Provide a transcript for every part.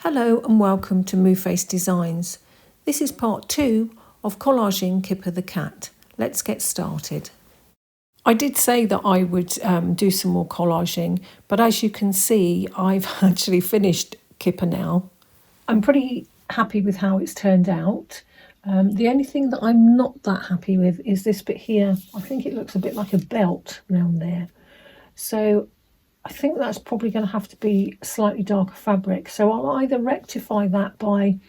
Hello and welcome to Moveface Designs. This is part 2 of collaging Kipper the Cat. Let's get started. I did say that I would do some more collaging, but as you can see, I've actually finished Kipper now. I'm pretty happy with how it's turned out. The only thing that I'm not that happy with is this bit here. I think it looks a bit like a belt around there. So I think that's probably going to have to be slightly darker fabric. So I'll either rectify that by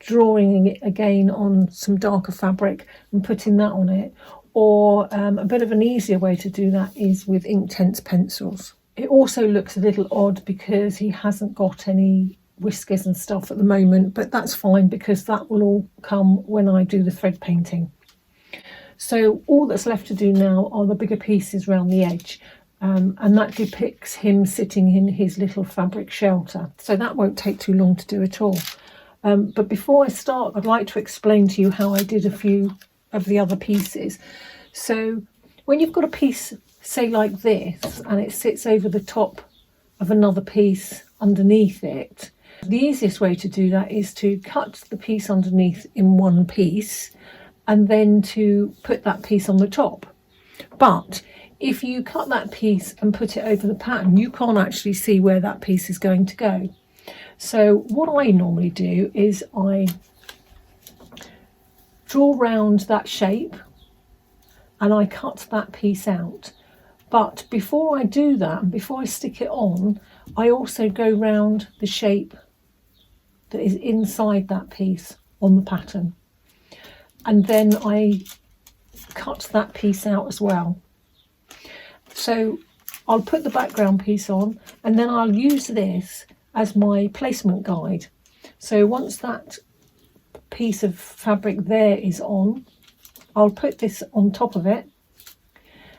drawing it again on some darker fabric and putting that on it, or a bit of an easier way to do that is with Inktense pencils. It also looks a little odd because he hasn't got any whiskers and stuff at the moment, but that's fine because that will all come when I do the thread painting. So all that's left to do now are the bigger pieces around the edge. And that depicts him sitting in his little fabric shelter. So that won't take too long to do at all. But before I start, I'd like to explain to you how I did a few of the other pieces. So when you've got a piece, say like this, and it sits over the top of another piece underneath it, the easiest way to do that is to cut the piece underneath in one piece and then to put that piece on the top. But if you cut that piece and put it over the pattern, you can't actually see where that piece is going to go. So what I normally do is I draw round that shape and I cut that piece out. But before I do that, and before I stick it on, I also go round the shape that is inside that piece on the pattern. And then I cut that piece out as well. So I'll put the background piece on and then I'll use this as my placement guide. So once that piece of fabric there is on, I'll put this on top of it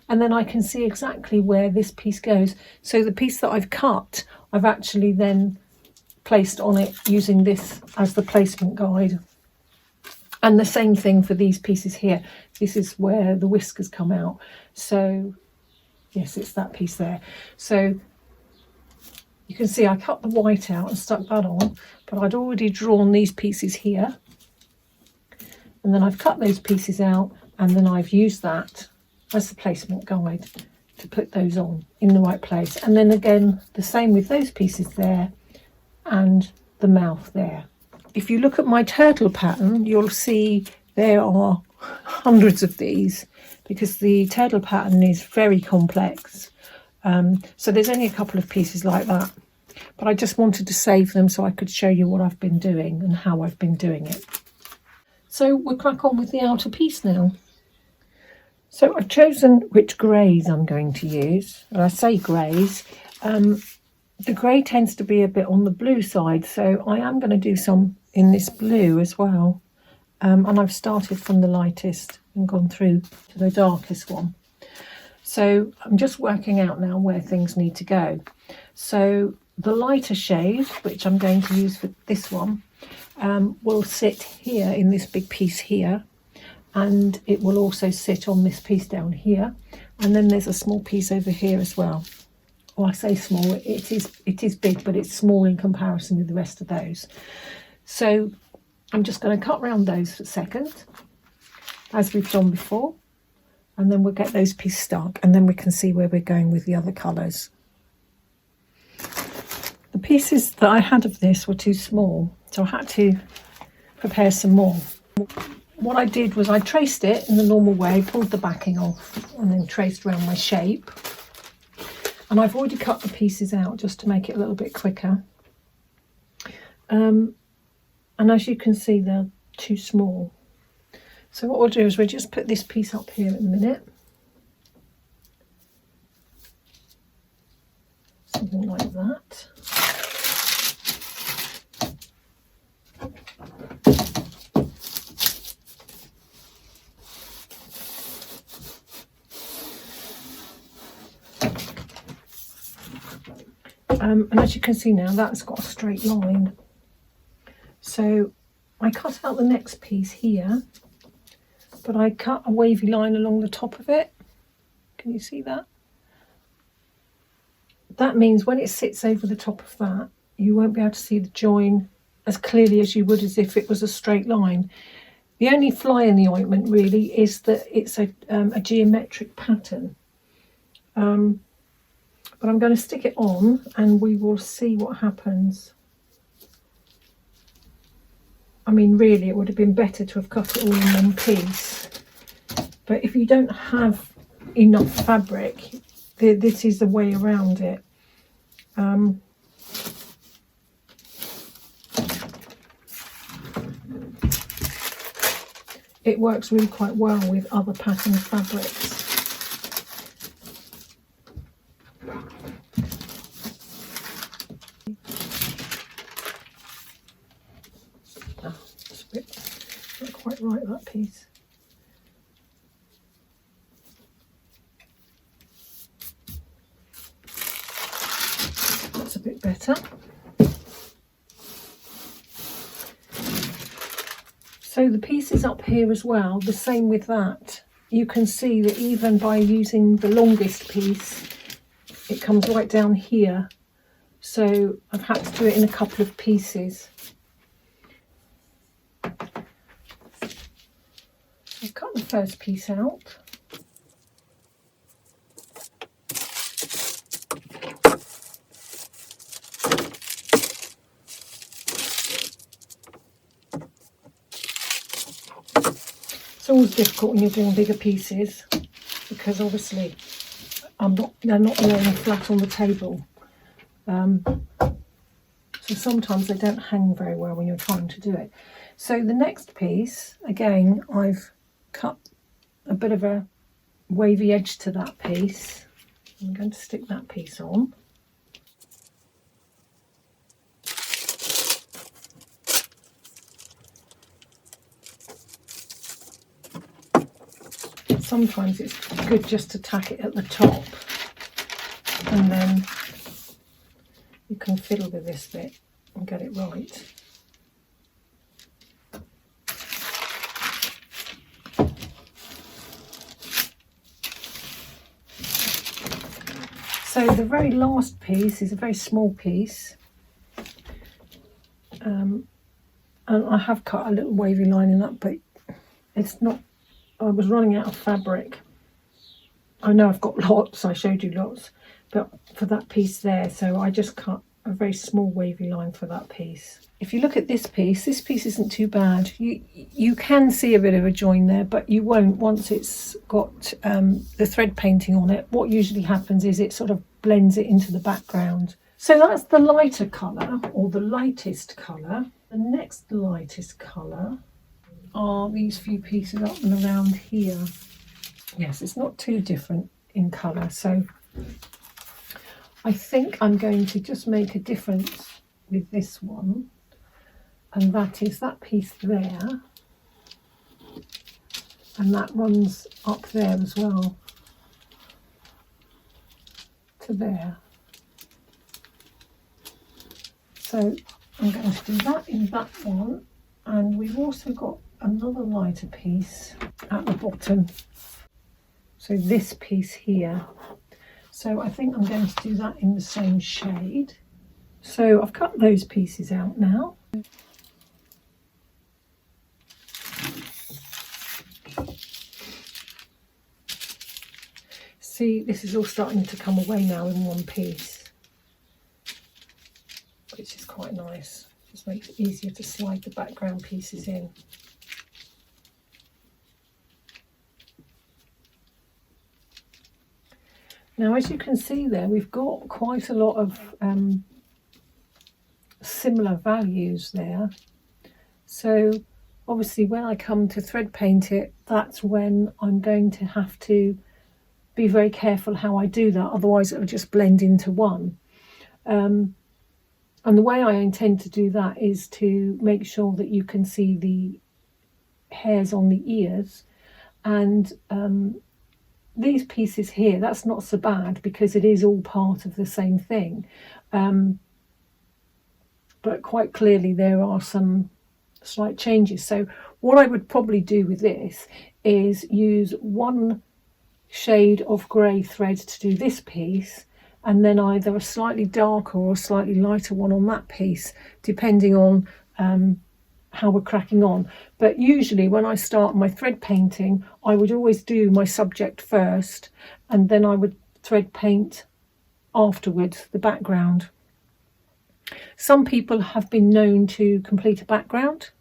and then I can see exactly where this piece goes. So the piece that I've cut, I've actually then placed on it using this as the placement guide. And the same thing for these pieces here. This is where the whiskers come out. So yes, it's that piece there. So you can see I cut the white out and stuck that on, but I'd already drawn these pieces here. And then I've cut those pieces out and then I've used that as the placement guide to put those on in the right place. And then again, the same with those pieces there and the mouth there. If you look at my turtle pattern, you'll see there are hundreds of these because the turtle pattern is very complex. So there's only a couple of pieces like that, but I just wanted to save them so I could show you what I've been doing and how I've been doing it. So we'll crack on with the outer piece now. So I've chosen which greys I'm going to use. And I say greys, the grey tends to be a bit on the blue side, so I am going to do some in this blue as well. And I've started from the lightest and gone through to the darkest one. So I'm just working out now where things need to go. So the lighter shade, which I'm going to use for this one, will sit here in this big piece here, and it will also sit on this piece down here. And then there's a small piece over here as well. Well, I say small, it is big, but it's small in comparison with the rest of those. So I'm just going to cut round those for a second, as we've done before, and then we'll get those pieces stuck, and then we can see where we're going with the other colours. The pieces that I had of this were too small, so I had to prepare some more. What I did was I traced it in the normal way, pulled the backing off, and then traced around my shape. And I've already cut the pieces out just to make it a little bit quicker. And as you can see, they're too small. So what we'll do is we'll just put this piece up here in a minute. Something like that. And as you can see now, that's got a straight line. So I cut out the next piece here, but I cut a wavy line along the top of it. Can you see that? That means when it sits over the top of that, you won't be able to see the join as clearly as you would as if it was a straight line. The only fly in the ointment really is that it's a geometric pattern. But I'm going to stick it on and we will see what happens. I mean, really, it would have been better to have cut it all in one piece. But if you don't have enough fabric, this is the way around it. It works really quite well with other pattern fabrics. Oh, it's a bit not quite right, that piece. That's a bit better. So the pieces up here as well, the same with that. You can see that even by using the longest piece, it comes right down here. So I've had to do it in a couple of pieces. I've cut the first piece out. It's always difficult when you're doing bigger pieces because obviously they're not laying flat on the table. So sometimes they don't hang very well when you're trying to do it. So the next piece, again, I've cut a bit of a wavy edge to that piece. I'm going to stick that piece on. Sometimes it's good just to tack it at the top and then you can fiddle with this bit and get it right. So the very last piece is a very small piece, and I have cut a little wavy line in that, but it's not, I was running out of fabric. I know I've got lots, I showed you lots, but for that piece there, so I just cut a very small wavy line for that piece. If you look at this piece isn't too bad. You can see a bit of a join there, but you won't once it's got the thread painting on it. What usually happens is it sort of blends it into the background. So that's the lighter colour, or the lightest colour. The next lightest colour are these few pieces up and around here. Yes, it's not too different in colour, so I think I'm going to just make a difference with this one, and that is that piece there, and that runs up there as well to there. So I'm going to do that in that one, and we've also got another lighter piece at the bottom, so this piece here. So I think I'm going to do that in the same shade. So I've cut those pieces out now. See, this is all starting to come away now in one piece, which is quite nice. Just makes it easier to slide the background pieces in. Now, as you can see there, we've got quite a lot of similar values there. So obviously when I come to thread paint it, that's when I'm going to have to be very careful how I do that, otherwise it'll just blend into one. And the way I intend to do that is to make sure that you can see the hairs on the ears, and these pieces here, that's not so bad because it is all part of the same thing. But quite clearly there are some slight changes. So what I would probably do with this is use one shade of grey thread to do this piece, and then either a slightly darker or a slightly lighter one on that piece, depending on how we're cracking on. But usually when I start my thread painting, I would always do my subject first, and then I would thread paint afterwards the background. Some people have been known to complete a background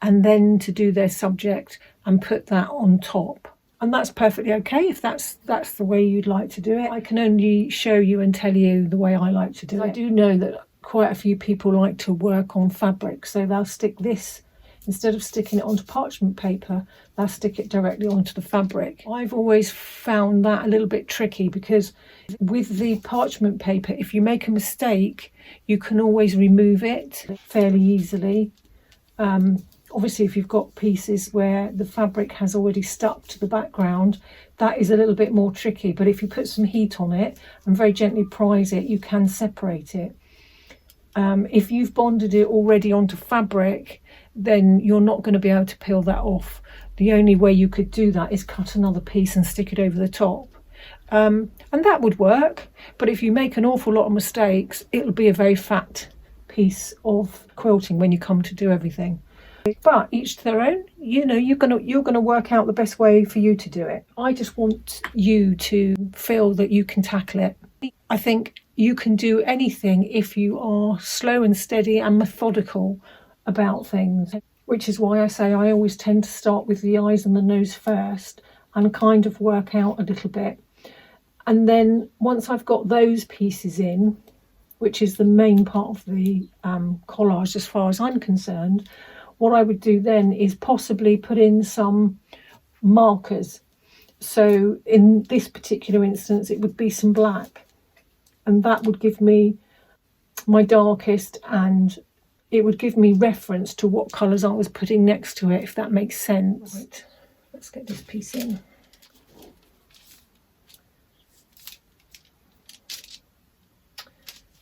and then to do their subject and put that on top. And that's perfectly okay if that's the way you'd like to do it. I can only show you and tell you the way I like to do it. I do know that quite a few people like to work on fabric, so they'll stick this, instead of sticking it onto parchment paper, they'll stick it directly onto the fabric. I've always found that a little bit tricky, because with the parchment paper, if you make a mistake, you can always remove it fairly easily. Obviously, if you've got pieces where the fabric has already stuck to the background, that is a little bit more tricky. But if you put some heat on it and very gently prise it, you can separate it. If you've bonded it already onto fabric, then you're not going to be able to peel that off. The only way you could do that is cut another piece and stick it over the top. And that would work. But if you make an awful lot of mistakes, it'll be a very fat piece of quilting when you come to do everything. But each to their own. You know, you're gonna work out the best way for you to do it. I just want you to feel that you can tackle it. I think you can do anything if you are slow and steady and methodical about things, which is why I say I always tend to start with the eyes and the nose first and kind of work out a little bit. And then once I've got those pieces in, which is the main part of the collage as far as I'm concerned, what I would do then is possibly put in some markers. So in this particular instance, it would be some black, and that would give me my darkest, and it would give me reference to what colours I was putting next to it, if that makes sense. Right, let's get this piece in.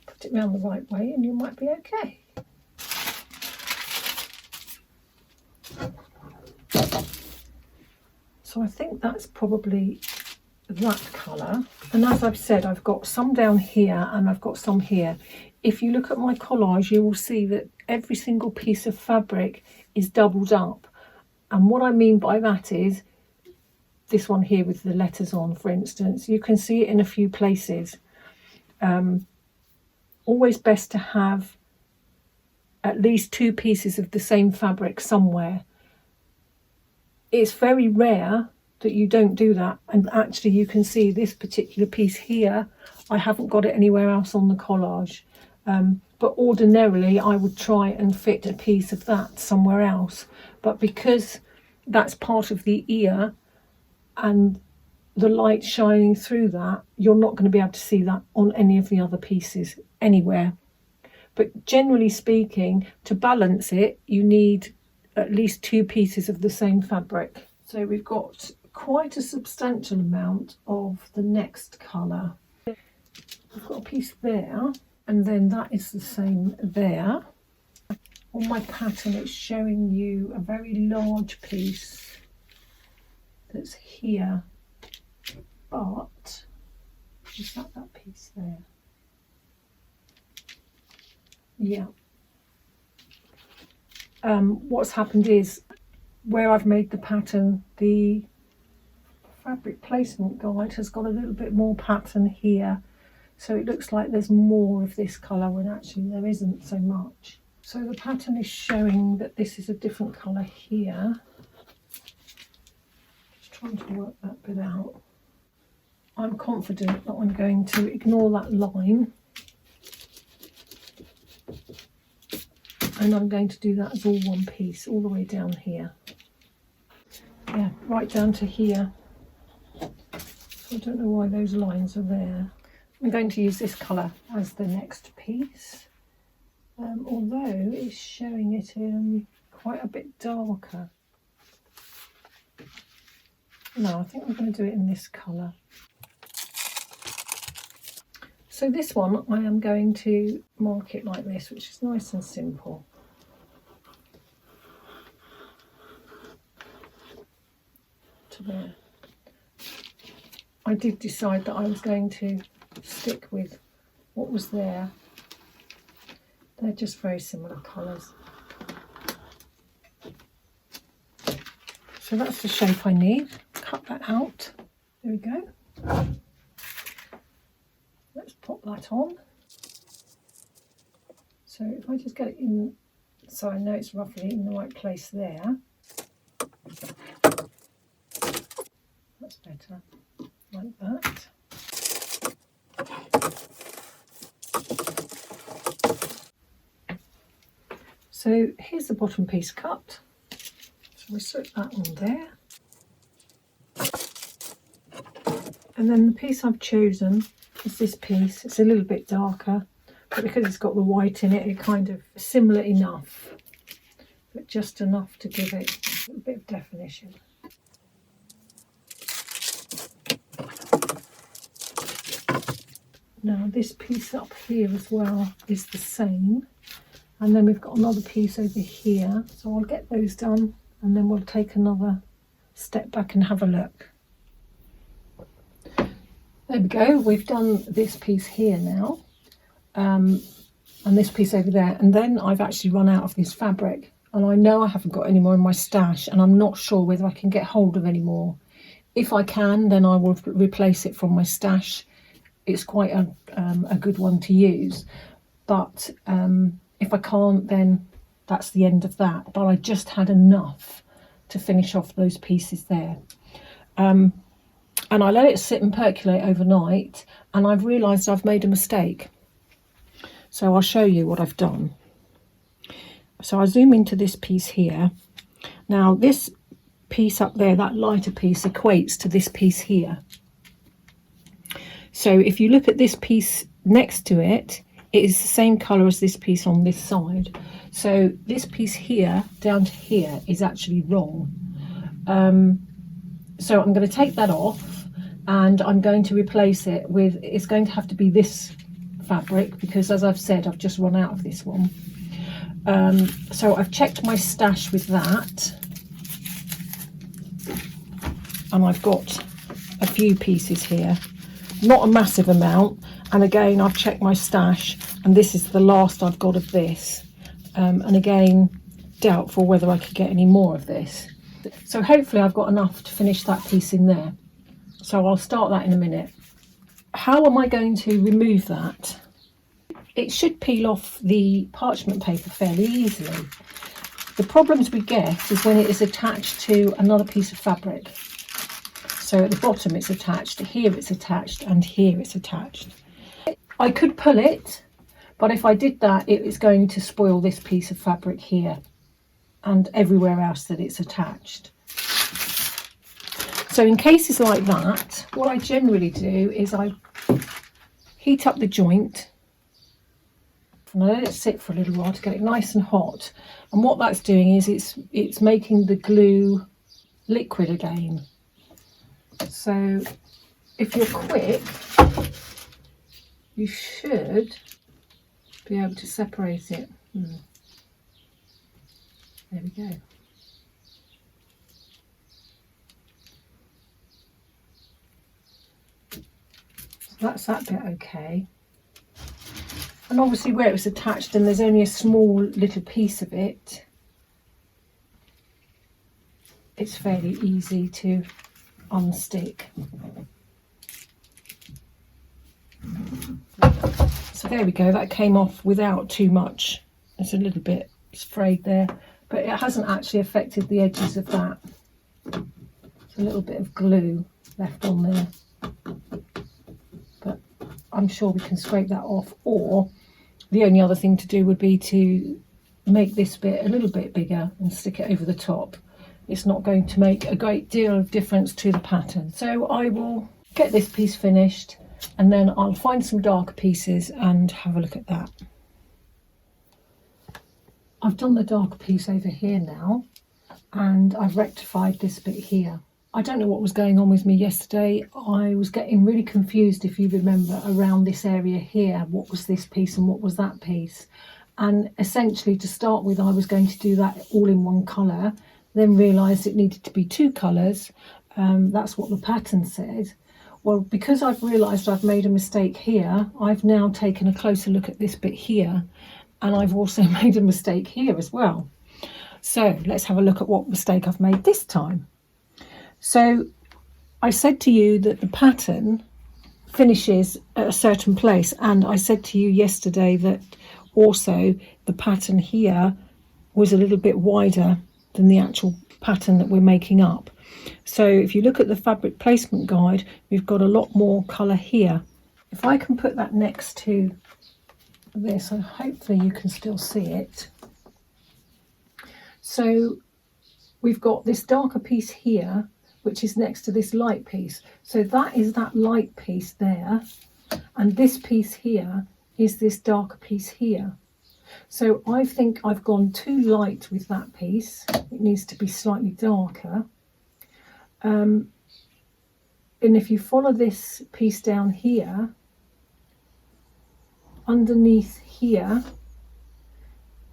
Put it round the right way and you might be okay. So I think that's probably that colour. And as I've said, I've got some down here and I've got some here. If you look at my collage, you will see that every single piece of fabric is doubled up. And what I mean by that is this one here with the letters on, for instance, you can see it in a few places. Always best to have at least two pieces of the same fabric somewhere. It's very rare that you don't do that, and actually you can see this particular piece here, I haven't got it anywhere else on the collage, but ordinarily I would try and fit a piece of that somewhere else, but because that's part of the ear and the light shining through that, you're not going to be able to see that on any of the other pieces anywhere. But generally speaking, to balance it, you need at least two pieces of the same fabric. So we've got quite a substantial amount of the next colour. We've got a piece there, and then that is the same there. On my pattern, it's showing you a very large piece that's here, but is that piece there? Yeah. What's happened is, where I've made the pattern, the fabric placement guide has got a little bit more pattern here, so it looks like there's more of this colour when actually there isn't so much. So the pattern is showing that this is a different colour here. Just trying to work that bit out. I'm confident that I'm going to ignore that line, and I'm going to do that as all one piece, all the way down here. Yeah, right down to here. So I don't know why those lines are there. I'm going to use this colour as the next piece, although it's showing it in quite a bit darker. No, I think I'm going to do it in this colour. So this one, I am going to mark it like this, which is nice and simple. To there. I did decide that I was going to stick with what was there. They're just very similar colours. So that's the shape I need. Cut that out. There we go. Let's pop that on. So if I just get it in, so I know it's roughly in the right place there. That's better, like that. So here's the bottom piece cut. So we slip that on there. And then the piece I've chosen is this piece. It's a little bit darker, but because it's got the white in it, it kind of similar enough, but just enough to give it a little bit of definition. Now this piece up here as well is the same, and then we've got another piece over here, so I'll get those done and then we'll take another step back and have a look. There we go, we've done this piece here now, and this piece over there, and then I've actually run out of this fabric, and I know I haven't got any more in my stash, and I'm not sure whether I can get hold of any more. If I can, then I will replace it from my stash. It's quite a good one to use, but if I can't, then that's the end of that. But I just had enough to finish off those pieces there. And I let it sit and percolate overnight, and I've realised I've made a mistake. So I'll show you what I've done. So I zoom into this piece here. Now this piece up there, that lighter piece, equates to this piece here. So if you look at this piece next to it, it is the same colour as this piece on this side. So this piece here down to here is actually wrong. So I'm going to take that off, and I'm going to replace it with, it's going to have to be this fabric, because as I've said, I've just run out of this one. So I've checked my stash with that, and I've got a few pieces here, not a massive amount, and again I've checked my stash, and this is the last I've got of this, and again doubtful whether I could get any more of this. So hopefully I've got enough to finish that piece in there, so I'll start that in a minute. How am I going to remove that? It should peel off the parchment paper fairly easily. The problems we get is when it is attached to another piece of fabric. So at the bottom it's attached, here it's attached, and here it's attached. I could pull it, but if I did that, it is going to spoil this piece of fabric here and everywhere else that it's attached. So in cases like that, what I generally do is I heat up the joint and I let it sit for a little while to get it nice and hot. And what that's doing is it's making the glue liquid again. So if you're quick, you should be able to separate it. There we go. So that's that bit okay. And obviously where it was attached and there's only a small little piece of it, it's fairly easy to unstick. So there we go, that came off without too much. It's a little bit frayed there, but it hasn't actually affected the edges of that. There's a little bit of glue left on there, but I'm sure we can scrape that off, or the only other thing to do would be to make this bit a little bit bigger and stick it over the top. It's not going to make a great deal of difference to the pattern. So I will get this piece finished and then I'll find some darker pieces and have a look at that. I've done the darker piece over here now and I've rectified this bit here. I don't know what was going on with me yesterday. I was getting really confused, if you remember, around this area here. What was this piece and what was that piece? And essentially, to start with, I was going to do that all in one colour, then realised it needed to be two colours. That's what the pattern said. Well, because I've realised I've made a mistake here, I've now taken a closer look at this bit here, and I've also made a mistake here as well. So let's have a look at what mistake I've made this time. So I said to you that the pattern finishes at a certain place, and I said to you yesterday that also the pattern here was a little bit wider than the actual pattern that we're making up. So if you look at the fabric placement guide, we've got a lot more colour here. If I can put that next to this, and hopefully you can still see it. So we've got this darker piece here, which is next to this light piece. So that is that light piece there. And this piece here is this darker piece here. So I think I've gone too light with that piece. It needs to be slightly darker. And if you follow this piece down here, underneath here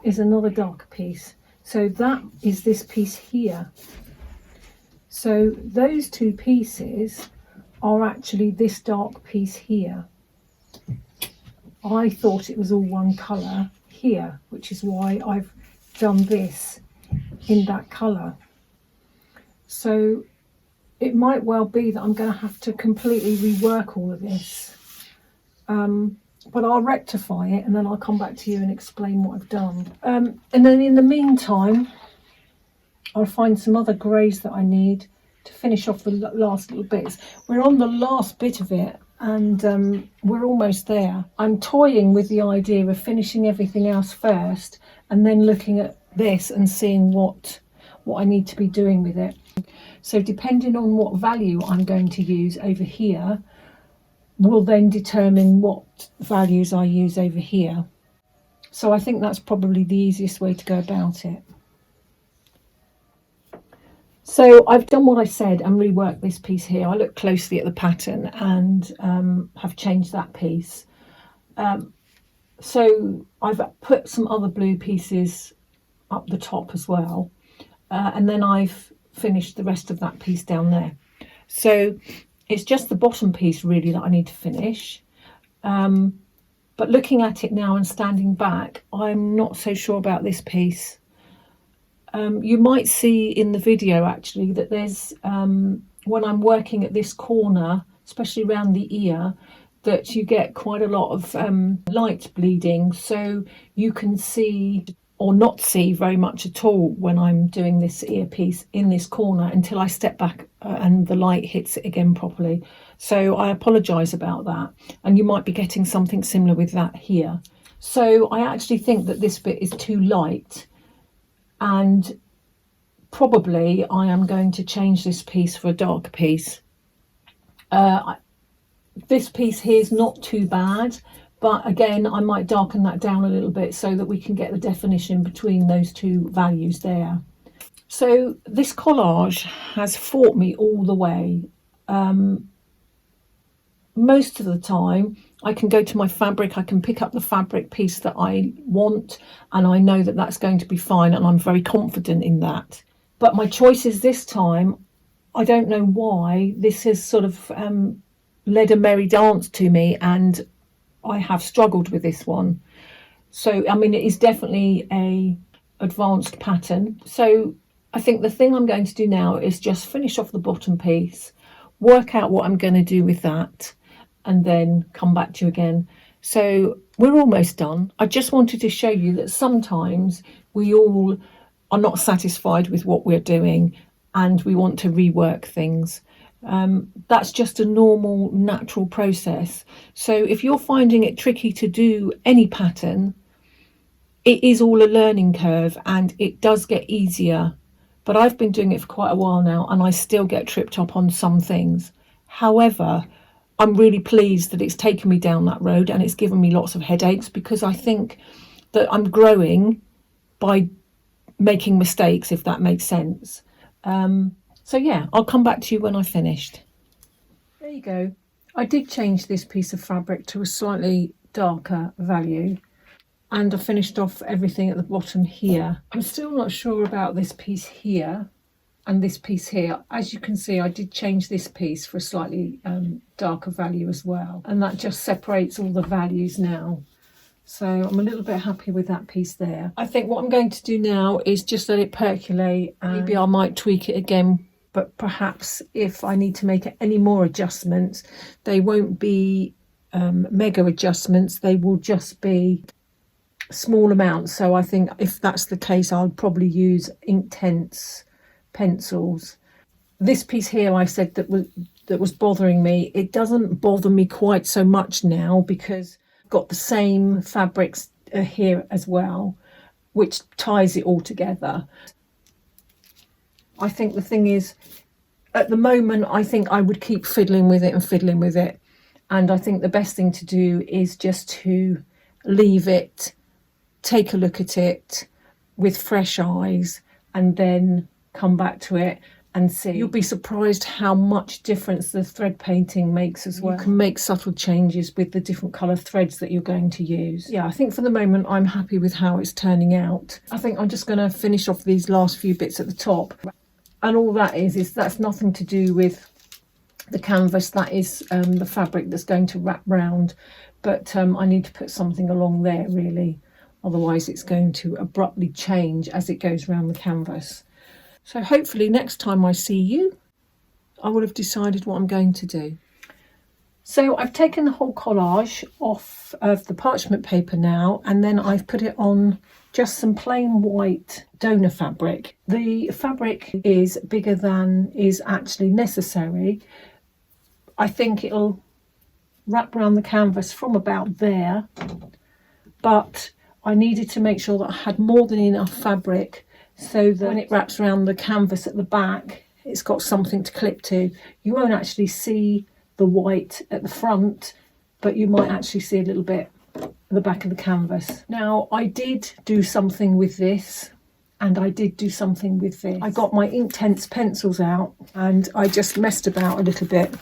is another darker piece. So that is this piece here. So those two pieces are actually this dark piece here. I thought it was all one colour here, which is why I've done this in that colour. So it might well be that I'm going to have to completely rework all of this. But I'll rectify it and then I'll come back to you and explain what I've done. And then in the meantime, I'll find some other greys that I need to finish off the last little bits. We're on the last bit of it and we're almost there. I'm toying with the idea of finishing everything else first and then looking at this and seeing what I need to be doing with it. So depending on what value I'm going to use over here will then determine what values I use over here. So I think that's probably the easiest way to go about it. So I've done what I said and reworked this piece here. I looked closely at the pattern and have changed that piece. So I've put some other blue pieces up the top as well. And then I've finished the rest of that piece down there. So it's just the bottom piece really that I need to finish. But looking at it now and standing back, I'm not so sure about this piece. You might see in the video actually that there's, when I'm working at this corner, especially around the ear, that you get quite a lot of light bleeding. So you can see or not see very much at all when I'm doing this earpiece in this corner until I step back and the light hits it again properly. So I apologise about that. And you might be getting something similar with that here. So I actually think that this bit is too light, and probably I am going to change this piece for a darker piece. This piece here is not too bad, but again I might darken that down a little bit so that we can get the definition between those two values there. So this collage has fought me all the way. Most of the time I can go to my fabric, I can pick up the fabric piece that I want, and I know that that's going to be fine, and I'm very confident in that. But my choices this time, I don't know why, this has sort of led a merry dance to me, and I have struggled with this one. So I mean, it is definitely a advanced pattern. So I think the thing I'm going to do now is just finish off the bottom piece, work out what I'm going to do with that, and then come back to you again. So we're almost done. I just wanted to show you that sometimes we all are not satisfied with what we're doing and we want to rework things. That's just a normal, natural process. So if you're finding it tricky to do any pattern, it is all a learning curve and it does get easier. But I've been doing it for quite a while now and I still get tripped up on some things. However, I'm really pleased that it's taken me down that road and it's given me lots of headaches, because I think that I'm growing by making mistakes, if that makes sense. So yeah, I'll come back to you when I've finished. There you go. I did change this piece of fabric to a slightly darker value, and I finished off everything at the bottom here. I'm still not sure about this piece here and this piece here. As you can see, I did change this piece for a slightly darker value as well, and that just separates all the values now. So I'm a little bit happy with that piece there. I think what I'm going to do now is just let it percolate, and maybe I might tweak it again but perhaps if I need to make any more adjustments, they won't be mega adjustments, they will just be small amounts. So I think if that's the case, I'll probably use Inktense pencils. This piece here, I said that was bothering me. It doesn't bother me quite so much now because I've got the same fabrics here as well, which ties it all together. I think the thing is, at the moment, I think I would keep fiddling with it. And I think the best thing to do is just to leave it, take a look at it with fresh eyes, and then come back to it and see. You'll be surprised how much difference the thread painting makes as well. You can make subtle changes with the different colour threads that you're going to use. Yeah, I think for the moment I'm happy with how it's turning out. I think I'm just going to finish off these last few bits at the top. And all that is that's nothing to do with the canvas. That is the fabric that's going to wrap round. But I need to put something along there really. Otherwise it's going to abruptly change as it goes around the canvas. So hopefully next time I see you, I will have decided what I'm going to do. So I've taken the whole collage off of the parchment paper now, and then I've put it on just some plain white donor fabric. The fabric is bigger than is actually necessary. I think it'll wrap around the canvas from about there, but I needed to make sure that I had more than enough fabric so that when it wraps around the canvas at the back, it's got something to clip to. You won't actually see the white at the front, but you might actually see a little bit at the back of the canvas. Now, I did do something with this, and I did do something with this. I got my Inktense pencils out and I just messed about a little bit.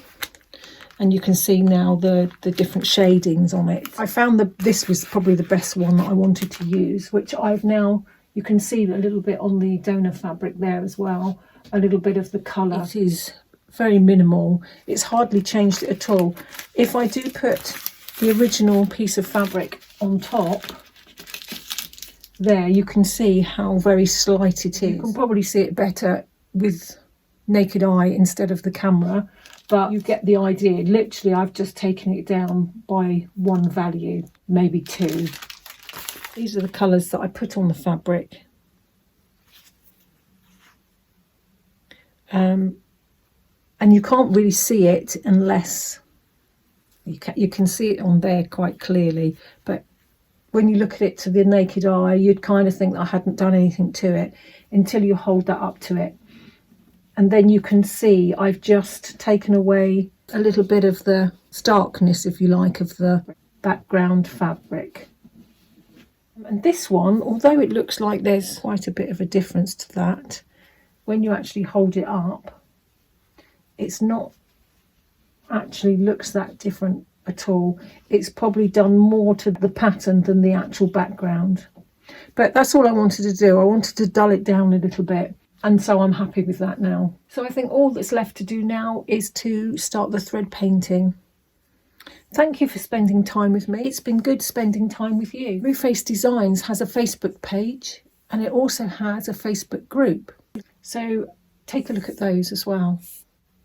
And you can see now the different shadings on it. I found that this was probably the best one that I wanted to use, which I've now, you can see a little bit on the donor fabric there as well, a little bit of the colour. It is very minimal. It's hardly changed it at all. If I do put the original piece of fabric on top, there you can see how very slight it is. You can probably see it better with naked eye instead of the camera, but you get the idea. Literally, I've just taken it down by one value, maybe two. These are the colours that I put on the fabric. And you can't really see it unless you can see it on there quite clearly, but when you look at it to the naked eye, you'd kind of think that I hadn't done anything to it until you hold that up to it. And then you can see I've just taken away a little bit of the starkness, if you like, of the background fabric. And this one, although it looks like there's quite a bit of a difference to that, when you actually hold it up, it's not actually looks that different at all. It's probably done more to the pattern than the actual background. But that's all I wanted to do. I wanted to dull it down a little bit. And so I'm happy with that now. So I think all that's left to do now is to start the thread painting. Thank you for spending time with me. It's been good spending time with you. Blueface Designs has a Facebook page and it also has a Facebook group. So take a look at those as well.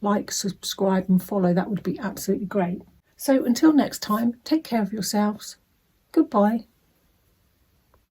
Like, subscribe and follow. That would be absolutely great. So until next time, take care of yourselves. Goodbye.